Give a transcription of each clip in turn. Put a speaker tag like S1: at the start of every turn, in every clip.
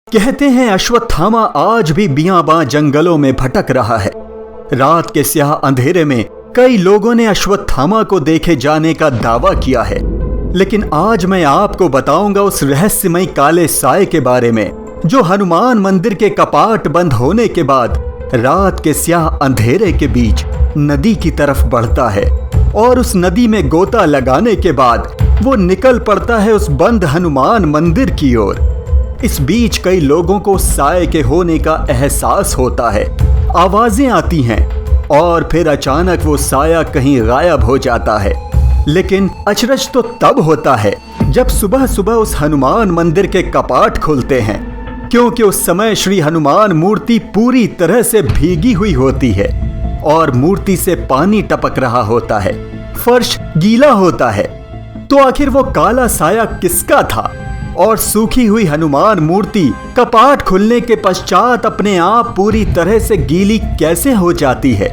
S1: कहते हैं अश्वत्थामा आज भी बियाबां जंगलों में भटक रहा है। रात के स्याह अंधेरे में कई लोगों ने अश्वत्थामा को देखे जाने का दावा किया है, लेकिन आज मैं आपको बताऊंगा उस रहस्यमय काले साए के बारे में जो हनुमान मंदिर के कपाट बंद होने के बाद रात के स्याह अंधेरे के बीच नदी की तरफ बढ़ता है और उस नदी में गोता लगाने के बाद वो निकल पड़ता है उस बंद हनुमान मंदिर की ओर। इस बीच कई लोगों को साए के होने का एहसास होता है, आवाजें आती हैं और फिर अचानक वो साया कहीं गायब हो जाता है। लेकिन अचरज तो तब होता है जब सुबह सुबह उस हनुमान मंदिर के कपाट खुलते हैं, क्योंकि उस समय श्री हनुमान मूर्ति पूरी तरह से भीगी हुई होती है और मूर्ति से पानी टपक रहा होता है, फर्श गीला होता है। तो आखिर वो काला साया किसका था और सूखी हुई हनुमान मूर्ति कपाट खुलने के पश्चात अपने आप पूरी तरह से गीली कैसे हो जाती है?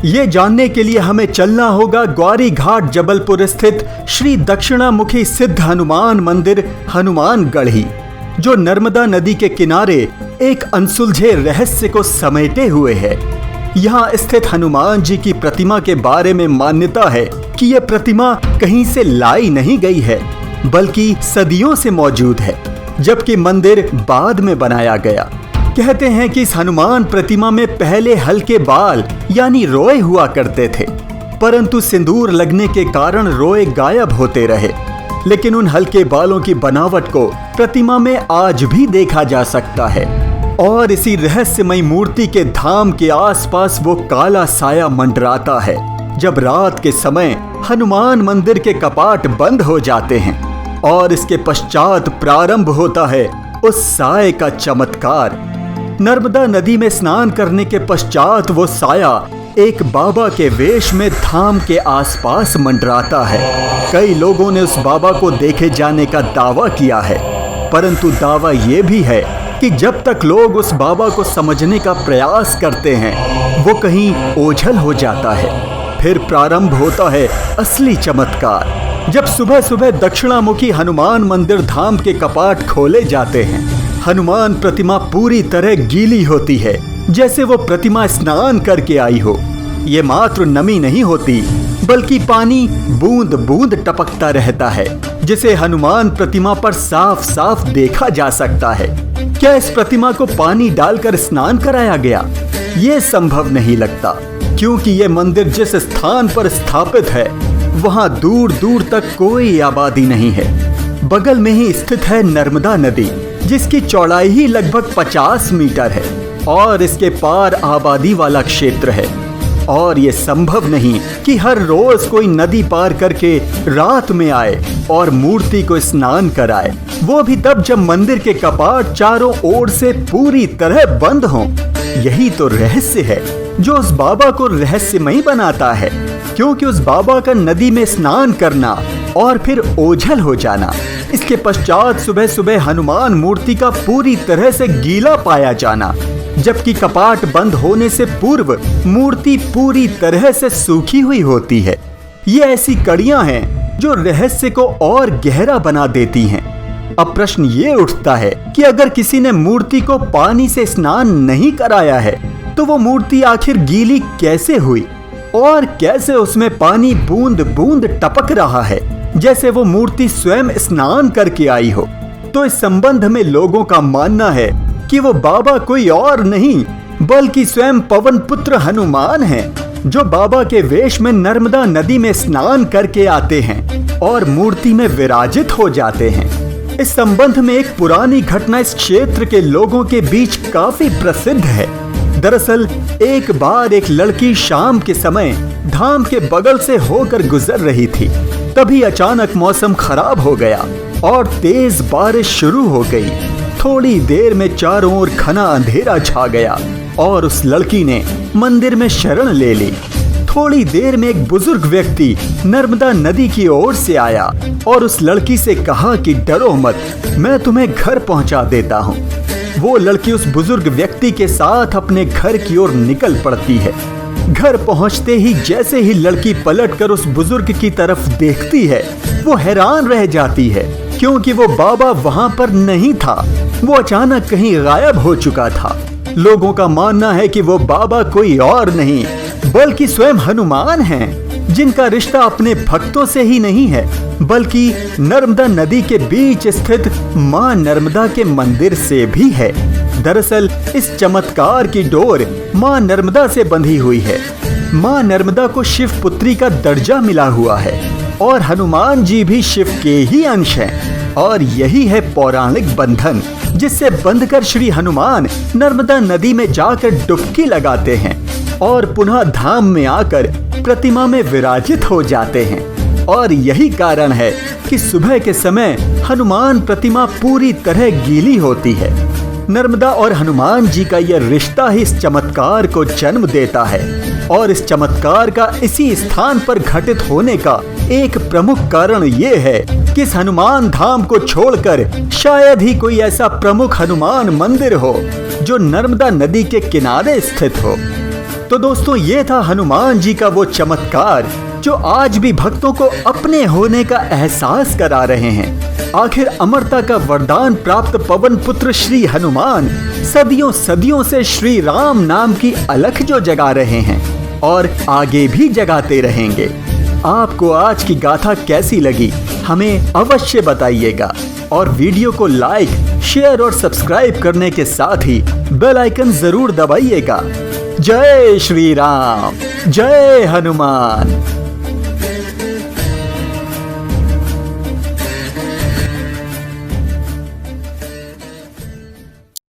S1: ये जानने के लिए हमें चलना होगा ग्वारी घाट जबलपुर स्थित श्री दक्षिणामुखी सिद्ध हनुमान मंदिर हनुमानगढ़ी, जो नर्मदा नदी के किनारे एक अनसुलझे रहस्य को समेटे हुए है। यहाँ स्थित हनुमान जी की प्रतिमा के बारे में मान्यता है कि यह प्रतिमा कहीं से लाई नहीं गई है, बल्कि सदियों से मौजूद है, जबकि मंदिर बाद में बनाया गया। कहते हैं कि इस हनुमान प्रतिमा में पहले हल्के बाल यानी रोए हुआ करते थे, परंतु सिंदूर लगने के कारण रोए गायब होते रहे। लेकिन उन हल्के बालों की बनावट को प्रतिमा में आज भी देखा जा सकता है और इसी रहस्यमय मूर्ति के धाम के आसपास वो काला साया मंडराता है जब रात के समय हनुमान मंदिर के कपाट बंद हो जाते हैं और इसके पश्चात प्रारंभ होता है उस साए का चमत्कार। नर्मदा नदी में स्नान करने के पश्चात वो साया एक बाबा के वेश में धाम के आसपास मंडराता है। कई लोगों ने उस बाबा को देखे जाने का दावा किया है, परंतु दावा ये भी है कि जब तक लोग उस बाबा को समझने का प्रयास करते हैं वो कहीं ओझल हो जाता है। फिर प्रारंभ होता है असली चमत्कार, जब सुबह सुबह दक्षिणामुखी हनुमान मंदिर धाम के कपाट खोले जाते हैं। हनुमान प्रतिमा पूरी तरह गीली होती है, जैसे वो प्रतिमा स्नान करके आई हो। ये मात्र नमी नहीं होती, बल्कि पानी बूंद बूंद टपकता रहता है, जिसे हनुमान प्रतिमा पर साफ साफ देखा जा सकता है। क्या इस प्रतिमा को पानी डालकर स्नान कराया गया? ये संभव नहीं लगता, क्योंकि ये मंदिर जिस स्थान पर स्थापित है वहां दूर दूर तक कोई आबादी नहीं है। बगल में ही स्थित है नर्मदा नदी, जिसकी चौड़ाई ही लगभग 50 मीटर है और इसके पार आबादी वाला क्षेत्र है। और ये संभव नहीं कि हर रोज कोई नदी पार करके रात में आए और मूर्ति को स्नान कराए, वो भी तब जब मंदिर के कपाट चारों ओर से पूरी तरह बंद हों। यही तो रहस्य है जो उस बाबा को रहस्यमय बनाता है, क्योंकि उस बाबा का नदी में स्नान करना और फिर ओझल हो जाना, इसके पश्चात सुबह सुबह हनुमान मूर्ति का पूरी तरह से गीला पाया जाना, जबकि कपाट बंद होने से पूर्व मूर्ति पूरी तरह से सूखी हुई होती है। ये ऐसी कड़ियां हैं जो रहस्य को और गहरा बना देती हैं। अब प्रश्न ये उठता है कि अगर किसी ने मूर्ति को पानी से स्नान नहीं कराया है तो वो मूर्ति आखिर गीली कैसे हुई और कैसे उसमें पानी बूंद बूंद टपक रहा है, जैसे वो मूर्ति स्वयं स्नान करके आई हो? तो इस संबंध में लोगों का मानना है कि वो बाबा कोई और नहीं बल्कि स्वयं पवन पुत्र हनुमान हैं, जो बाबा के वेश में नर्मदा नदी में स्नान करके आते हैं और मूर्ति में विराजित हो जाते हैं। इस संबंध में एक पुरानी घटना इस क्षेत्र के लोगों के बीच काफी प्रसिद्ध है। दरअसल एक बार एक लड़की शाम के समय धाम के बगल से होकर गुजर रही थी। तभी अचानक मौसम खराब हो गया और तेज बारिश शुरू हो गई। थोड़ी देर में चारों ओर घना अंधेरा छा गया और उस लड़की ने मंदिर में शरण ले ली। थोड़ी देर में एक बुजुर्ग व्यक्ति नर्मदा नदी की ओर से आया और उस लड़की से कहा कि डरो मत, मैं तुम्हें घर पहुंचा देता हूं। वो लड़की उस बुजुर्ग व्यक्ति के साथ अपने घर की ओर निकल पड़ती है। घर पहुंचते ही जैसे ही लड़की पलटकर उस बुजुर्ग की तरफ देखती है, वो हैरान रह जाती है, क्योंकि वो बाबा वहां पर नहीं था। वो अचानक कहीं गायब हो चुका था। लोगों का मानना है कि वो बाबा कोई और नहीं बल्कि स्वयं हनुमान हैं, जिनका रिश्ता अपने भक्तों से ही नहीं है बल्कि नर्मदा नदी के बीच स्थित मां नर्मदा के मंदिर से भी है। दरअसल इस चमत्कार की डोर मां नर्मदा से बंधी हुई है। मां नर्मदा को शिव पुत्री का दर्जा मिला हुआ है और हनुमान जी भी शिव के ही अंश हैं। और यही है पौराणिक बंधन, जिससे बंधकर श्री हनुमान नर्मदा नदी में जाकर डुबकी लगाते हैं और पुनः धाम में आकर प्रतिमा में विराजित हो जाते हैं। और यही कारण है कि सुबह के समय हनुमान प्रतिमा पूरी तरह गीली होती है। नर्मदा और हनुमान जी का यह रिश्ता ही इस चमत्कार को जन्म देता है और इस चमत्कार का इसी स्थान पर घटित होने का एक प्रमुख कारण ये है कि इस हनुमान धाम को छोड़कर शायद ही कोई ऐसा प्रमुख हनुमान मंदिर हो जो नर्मदा नदी के किनारे स्थित हो। तो दोस्तों, ये था हनुमान जी का वो चमत्कार जो आज भी भक्तों को अपने होने का एहसास करा रहे हैं। आखिर अमरता का वरदान प्राप्त पवन पुत्र श्री हनुमान सदियों सदियों से श्री राम नाम की अलख जो जगा रहे हैं और आगे भी जगाते रहेंगे। आपको आज की गाथा कैसी लगी हमें अवश्य बताइएगा और वीडियो को लाइक, शेयर और सब्सक्राइब करने के साथ ही बेल आइकन जरूर दबाइएगा। जय श्री राम, जय हनुमान।